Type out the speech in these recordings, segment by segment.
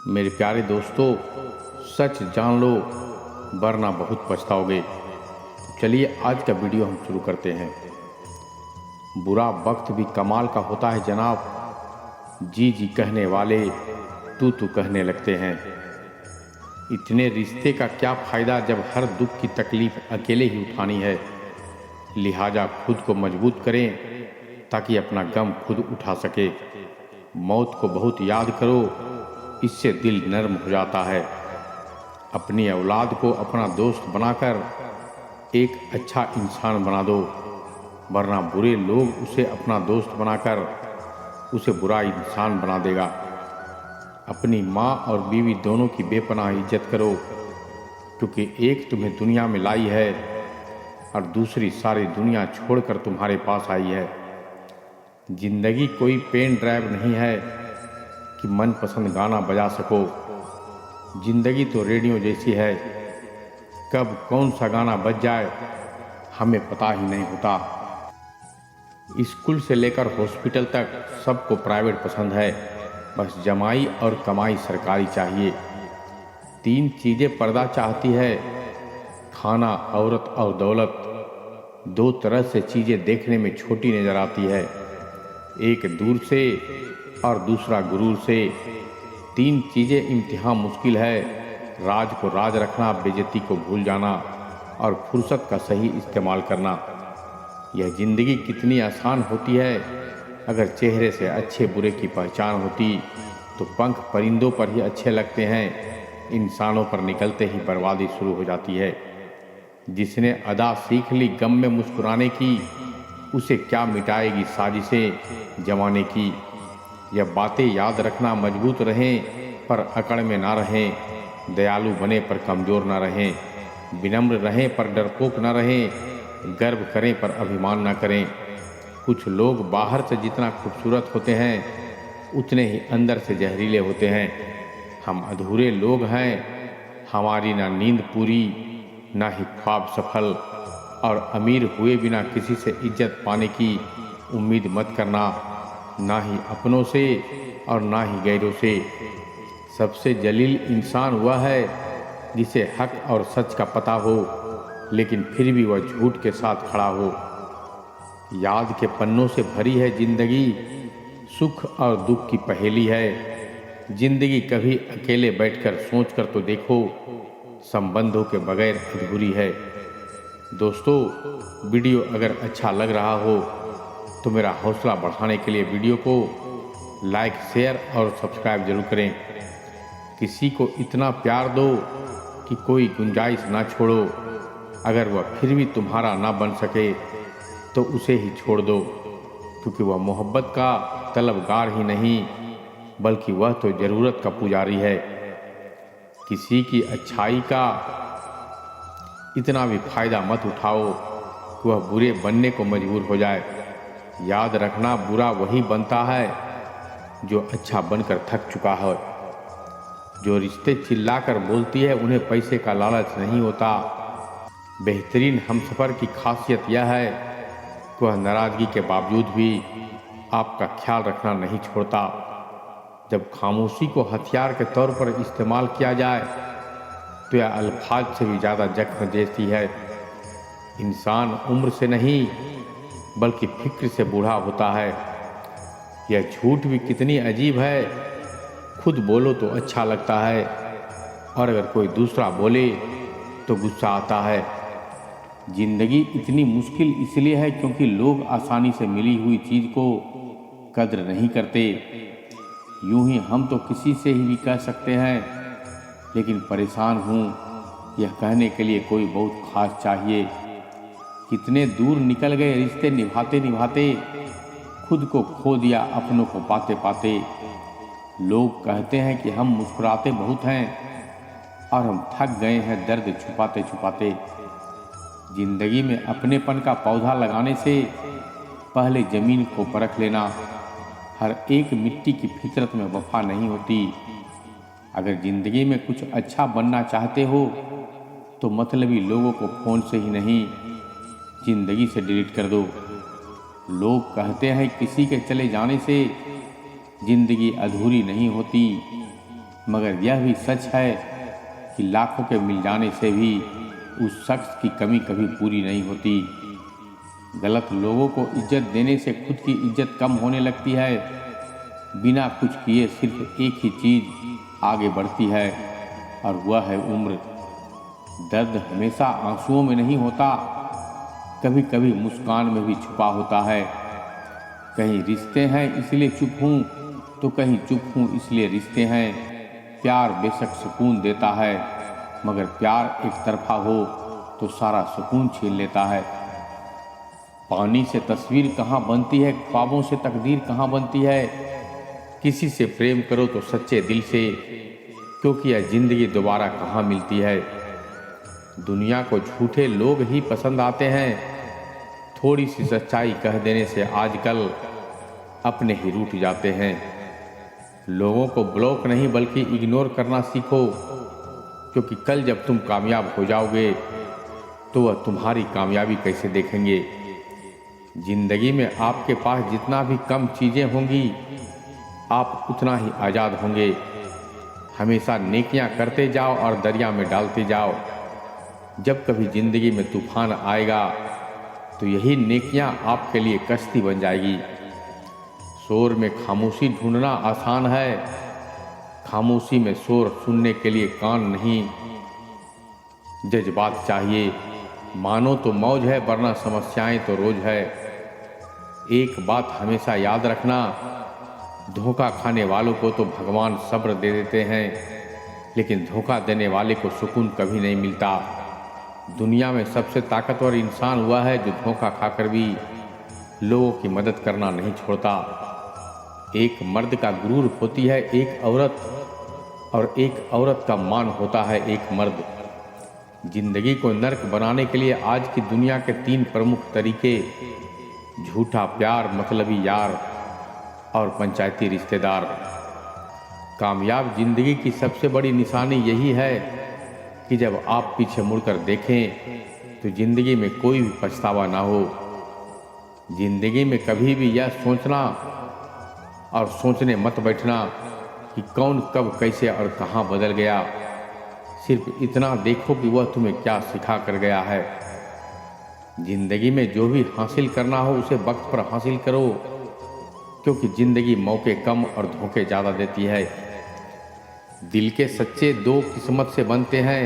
मेरे प्यारे दोस्तों, सच जान लो वरना बहुत पछताओगे। चलिए आज का वीडियो हम शुरू करते हैं। बुरा वक्त भी कमाल का होता है जनाब, जी जी कहने वाले तू कहने लगते हैं। इतने रिश्ते का क्या फ़ायदा जब हर दुख की तकलीफ़ अकेले ही उठानी है। लिहाजा खुद को मजबूत करें ताकि अपना गम खुद उठा सके। मौत को बहुत याद करो, इससे दिल नर्म हो जाता है। अपनी औलाद को अपना दोस्त बनाकर एक अच्छा इंसान बना दो, वरना बुरे लोग उसे अपना दोस्त बनाकर उसे बुरा इंसान बना देगा। अपनी माँ और बीवी दोनों की बेपनाह इज्जत करो, क्योंकि एक तुम्हें दुनिया में लाई है और दूसरी सारी दुनिया छोड़कर तुम्हारे पास आई है। जिंदगी कोई पेन ड्राइव नहीं है कि मनपसंद गाना बजा सको। जिंदगी तो रेडियो जैसी है, कब कौन सा गाना बज जाए हमें पता ही नहीं होता। स्कूल से लेकर हॉस्पिटल तक सबको प्राइवेट पसंद है, बस जमाई और कमाई सरकारी चाहिए। तीन चीज़ें पर्दा चाहती है, खाना, औरत और दौलत। दो तरह से चीज़ें देखने में छोटी नज़र आती है, एक दूर से और दूसरा गुरूर से। तीन चीज़ें इम्तिहान मुश्किल है, राज को राज रखना, बेइज्जती को भूल जाना और फुर्सत का सही इस्तेमाल करना। यह ज़िंदगी कितनी आसान होती है अगर चेहरे से अच्छे बुरे की पहचान होती तो पंख परिंदों पर ही अच्छे लगते हैं, इंसानों पर निकलते ही बर्बादी शुरू हो जाती है। जिसने अदा सीख ली गम में मुस्कुराने की, उसे क्या मिटाएगी साजिशें जमाने की। यह बातें याद रखना, मजबूत रहें पर अकड़ में ना रहें, दयालु बने पर कमज़ोर ना रहें, विनम्र रहें पर डरपोक ना रहें, गर्व करें पर अभिमान ना करें। कुछ लोग बाहर से जितना खूबसूरत होते हैं उतने ही अंदर से जहरीले होते हैं। हम अधूरे लोग हैं, हमारी ना नींद पूरी ना ही ख्वाब सफल, और अमीर हुए बिना किसी से इज्जत पाने की उम्मीद मत करना, ना ही अपनों से और ना ही गैरों से। सबसे जलील इंसान वह है जिसे हक और सच का पता हो, लेकिन फिर भी वह झूठ के साथ खड़ा हो। याद के पन्नों से भरी है जिंदगी, सुख और दुख की पहेली है। जिंदगी कभी अकेले बैठकर सोचकर तो देखो, संबंधों के बगैर अधूरी है। दोस्तों, वीडियो अगर अच्छा लग रहा हो तो मेरा हौसला बढ़ाने के लिए वीडियो को लाइक, शेयर और सब्सक्राइब जरूर करें। किसी को इतना प्यार दो कि कोई गुंजाइश ना छोड़ो। अगर वह फिर भी तुम्हारा ना बन सके तो उसे ही छोड़ दो, क्योंकि वह मोहब्बत का तलबगार ही नहीं बल्कि वह तो ज़रूरत का पुजारी है। किसी की अच्छाई का इतना भी फायदा मत उठाओ कि वह बुरे बनने को मजबूर हो जाए। याद रखना, बुरा वही बनता है जो अच्छा बनकर थक चुका है। जो रिश्ते चिल्लाकर बोलती है उन्हें पैसे का लालच नहीं होता। बेहतरीन हमसफ़र की खासियत यह है कि वह नाराज़गी के बावजूद भी आपका ख्याल रखना नहीं छोड़ता। जब खामोशी को हथियार के तौर पर इस्तेमाल किया जाए तो यह अल्फाज से भी ज़्यादा जख्म देती है। इंसान उम्र से नहीं बल्कि फिक्र से बूढ़ा होता है। यह झूठ भी कितनी अजीब है, खुद बोलो तो अच्छा लगता है और अगर कोई दूसरा बोले तो गुस्सा आता है। जिंदगी इतनी मुश्किल इसलिए है क्योंकि लोग आसानी से मिली हुई चीज़ को कद्र नहीं करते। यूं ही हम तो किसी से ही भी कह सकते हैं, लेकिन परेशान हूँ यह कहने के लिए कोई बहुत खास चाहिए। कितने दूर निकल गए रिश्ते निभाते निभाते, खुद को खो दिया अपनों को पाते पाते। लोग कहते हैं कि हम मुस्कुराते बहुत हैं और हम थक गए हैं दर्द छुपाते छुपाते। जिंदगी में अपनेपन का पौधा लगाने से पहले ज़मीन को परख लेना। हर एक मिट्टी की फितरत में वफा नहीं होती। अगर ज़िंदगी में कुछ अच्छा बनना चाहते हो तो मतलबी लोगों को फ़ोन से ही नहीं, ज़िंदगी से डिलीट कर दो। लोग कहते हैं किसी के चले जाने से ज़िंदगी अधूरी नहीं होती, मगर यह भी सच है कि लाखों के मिल जाने से भी उस शख्स की कमी कभी पूरी नहीं होती। गलत लोगों को इज्जत देने से खुद की इज्जत कम होने लगती है। बिना कुछ किए सिर्फ एक ही चीज़ आगे बढ़ती है और वह है उम्र। दर्द हमेशा आंसुओं में नहीं होता, कभी कभी मुस्कान में भी छुपा होता है। कहीं रिश्ते हैं इसलिए चुप हूँ, तो कहीं चुप हूँ इसलिए रिश्ते हैं। प्यार बेशक सुकून देता है, मगर प्यार एक तरफा हो तो सारा सुकून छीन लेता है। पानी से तस्वीर कहाँ बनती है, ख्वाबों से तकदीर कहाँ बनती है। किसी से प्रेम करो तो सच्चे दिल से, क्योंकि यह जिंदगी दोबारा कहाँ मिलती है। दुनिया को झूठे लोग ही पसंद आते हैं। थोड़ी सी सच्चाई कह देने से आजकल अपने ही रूठ जाते हैं। लोगों को ब्लॉक नहीं बल्कि इग्नोर करना सीखो, क्योंकि कल जब तुम कामयाब हो जाओगे तो वह तुम्हारी कामयाबी कैसे देखेंगे। जिंदगी में आपके पास जितना भी कम चीज़ें होंगी, आप उतना ही आज़ाद होंगे। हमेशा नेकियां करते जाओ और दरिया में डालते जाओ। जब कभी जिंदगी में तूफान आएगा तो यही नेकियां आपके लिए कश्ती बन जाएगी। शोर में खामोशी ढूंढना आसान है, खामोशी में शोर सुनने के लिए कान नहीं। जज्बात चाहिए, मानो तो मौज है, वरना समस्याएं तो रोज है। एक बात हमेशा याद रखना, धोखा खाने वालों को तो भगवान सब्र दे देते हैं, लेकिन धोखा देने वाले को सुकून कभी नहीं मिलता। दुनिया में सबसे ताकतवर इंसान हुआ है जो धोखा खाकर भी लोगों की मदद करना नहीं छोड़ता। एक मर्द का गुरूर होती है एक औरत, और एक औरत का मान होता है एक मर्द। जिंदगी को नर्क बनाने के लिए आज की दुनिया के 3 प्रमुख तरीके: झूठा प्यार, मतलबी यार और पंचायती रिश्तेदार। कामयाब जिंदगी की सबसे बड़ी निशानी यही है कि जब आप पीछे मुड़कर देखें तो जिंदगी में कोई भी पछतावा ना हो। जिंदगी में कभी भी यह सोचना और सोचने मत बैठना कि कौन कब कैसे और कहाँ बदल गया। सिर्फ इतना देखो कि वह तुम्हें क्या सिखा कर गया है। जिंदगी में जो भी हासिल करना हो उसे वक्त पर हासिल करो, क्योंकि जिंदगी मौके कम और धोखे ज़्यादा देती है। दिल के सच्चे 2 किस्मत से बनते हैं,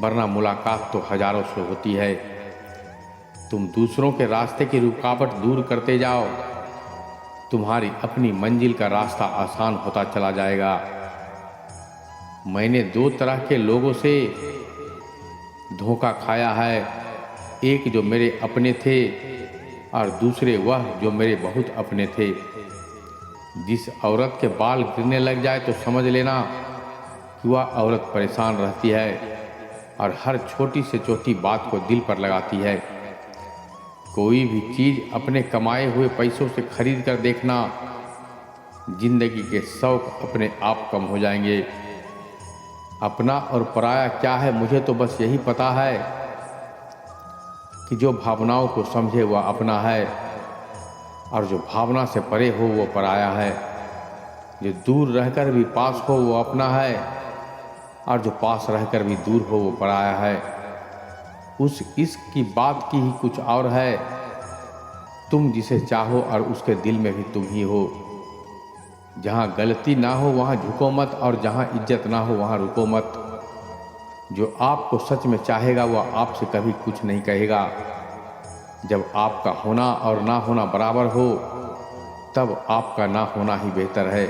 वरना मुलाकात तो हजारों से होती है। तुम दूसरों के रास्ते की रुकावट दूर करते जाओ, तुम्हारी अपनी मंजिल का रास्ता आसान होता चला जाएगा। मैंने 2 तरह के लोगों से धोखा खाया है, एक जो मेरे अपने थे और दूसरे वह जो मेरे बहुत अपने थे। जिस औरत के बाल गिरने लग जाए तो समझ लेना कि वह औरत परेशान रहती है और हर छोटी से छोटी बात को दिल पर लगाती है। कोई भी चीज़ अपने कमाए हुए पैसों से खरीद कर देखना, जिंदगी के शौक अपने आप कम हो जाएंगे। अपना और पराया क्या है, मुझे तो बस यही पता है कि जो भावनाओं को समझे वह अपना है, और जो भावना से परे हो वो पराया है। जो दूर रहकर भी पास हो वो अपना है, और जो पास रहकर भी दूर हो वो पराया है। उस इश्क की बात की ही कुछ और है। तुम जिसे चाहो और उसके दिल में भी तुम ही हो। जहाँ गलती ना हो वहाँ झुको मत, और जहाँ इज्जत ना हो वहाँ रुको मत। जो आपको सच में चाहेगा वह आपसे कभी कुछ नहीं कहेगा। जब आपका होना और ना होना बराबर हो, तब आपका ना होना ही बेहतर है।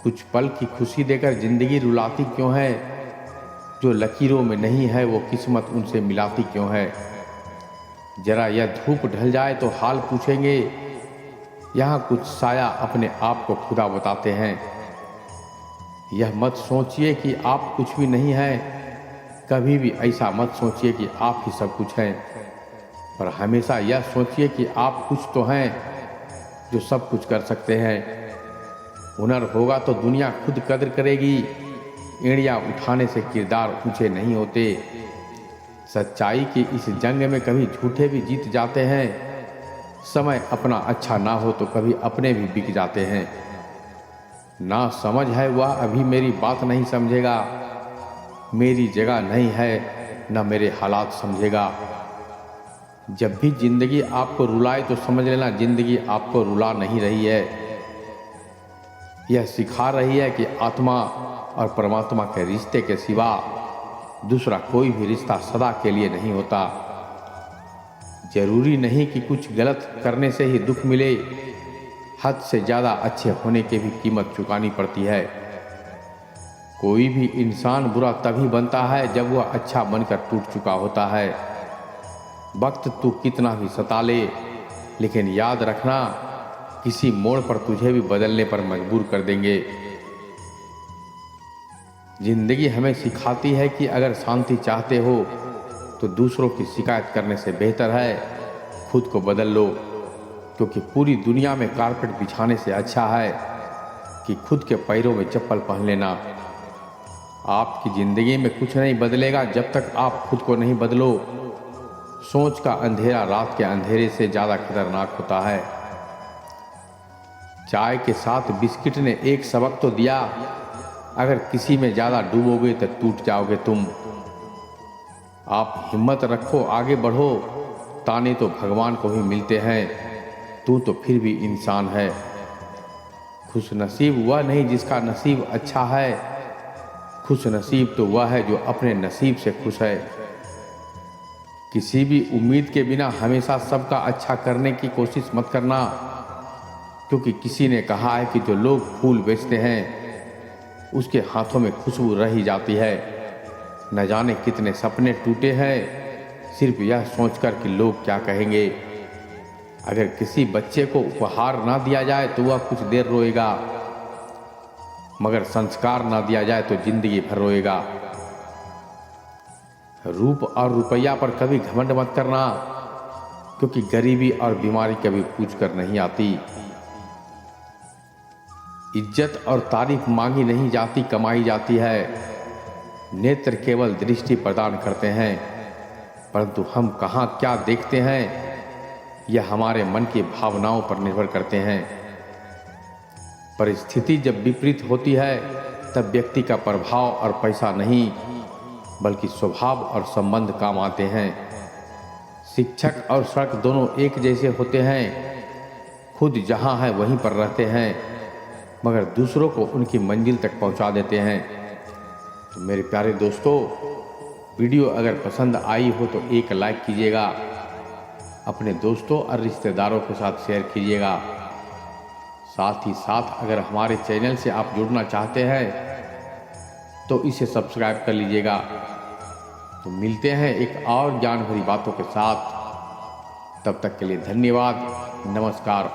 कुछ पल की खुशी देकर जिंदगी रुलाती क्यों है? जो लकीरों में नहीं है वो किस्मत उनसे मिलाती क्यों है? जरा यह धूप ढल जाए तो हाल पूछेंगे, यहाँ कुछ साया अपने आप को खुदा बताते हैं। यह मत सोचिए कि आप कुछ भी नहीं हैं, कभी भी ऐसा मत सोचिए कि आप ही सब कुछ हैं, पर हमेशा यह सोचिए कि आप कुछ तो हैं जो सब कुछ कर सकते हैं। हुनर होगा तो दुनिया खुद कदर करेगी। एड़ियाँ उठाने से किरदार ऊंचे नहीं होते। सच्चाई की इस जंग में कभी झूठे भी जीत जाते हैं। समय अपना अच्छा ना हो तो कभी अपने भी बिक जाते हैं। ना समझ है वह अभी मेरी बात नहीं समझेगा, मेरी जगह नहीं है ना मेरे हालात समझेगा। जब भी जिंदगी आपको रुलाए तो समझ लेना जिंदगी आपको रुला नहीं रही है, यह सिखा रही है कि आत्मा और परमात्मा के रिश्ते के सिवा दूसरा कोई भी रिश्ता सदा के लिए नहीं होता। जरूरी नहीं कि कुछ गलत करने से ही दुख मिले, हद से ज़्यादा अच्छे होने की भी कीमत चुकानी पड़ती है। कोई भी इंसान बुरा तभी बनता है जब वह अच्छा बनकर टूट चुका होता है। वक्त तू कितना भी सता ले, लेकिन याद रखना किसी मोड़ पर तुझे भी बदलने पर मजबूर कर देंगे। जिंदगी हमें सिखाती है कि अगर शांति चाहते हो तो दूसरों की शिकायत करने से बेहतर है खुद को बदल लो, क्योंकि पूरी दुनिया में कारपेट बिछाने से अच्छा है कि खुद के पैरों में चप्पल पहन लेना। आपकी जिंदगी में कुछ नहीं बदलेगा जब तक आप खुद को नहीं बदलो। सोच का अंधेरा रात के अंधेरे से ज़्यादा खतरनाक होता है। चाय के साथ बिस्किट ने एक सबक तो दिया, अगर किसी में ज़्यादा डूबोगे तो टूट जाओगे तुम। आप हिम्मत रखो, आगे बढ़ो, ताने तो भगवान को ही मिलते हैं, तू तो फिर भी इंसान है। खुश नसीब वह नहीं जिसका नसीब अच्छा है, खुश नसीब तो वह है जो अपने नसीब से खुश है। किसी भी उम्मीद के बिना हमेशा सबका अच्छा करने की कोशिश मत करना, क्योंकि किसी ने कहा है कि जो लोग फूल बेचते हैं उसके हाथों में खुशबू रह ही जाती है। न जाने कितने सपने टूटे हैं सिर्फ यह सोचकर कि लोग क्या कहेंगे। अगर किसी बच्चे को उपहार ना दिया जाए तो वह कुछ देर रोएगा, मगर संस्कार ना दिया जाए तो जिंदगी भर रोएगा। रूप और रुपया पर कभी घमंड मत करना, क्योंकि गरीबी और बीमारी कभी पूछ कर नहीं आती। इज्जत और तारीफ मांगी नहीं जाती, कमाई जाती है। नेत्र केवल दृष्टि प्रदान करते हैं, परंतु हम कहाँ क्या देखते हैं यह हमारे मन की भावनाओं पर निर्भर करते हैं। परिस्थिति जब विपरीत होती है तब व्यक्ति का प्रभाव और पैसा नहीं बल्कि स्वभाव और संबंध काम आते हैं। शिक्षक और सड़क दोनों एक जैसे होते हैं, खुद जहाँ है वहीं पर रहते हैं, मगर दूसरों को उनकी मंजिल तक पहुँचा देते हैं। तो मेरे प्यारे दोस्तों, वीडियो अगर पसंद आई हो तो एक लाइक कीजिएगा, अपने दोस्तों और रिश्तेदारों के साथ शेयर कीजिएगा। साथ ही साथ अगर हमारे चैनल से आप जुड़ना चाहते हैं तो इसे सब्सक्राइब कर लीजिएगा। तो मिलते हैं एक और ज्ञान भरी बातों के साथ, तब तक के लिए धन्यवाद, नमस्कार।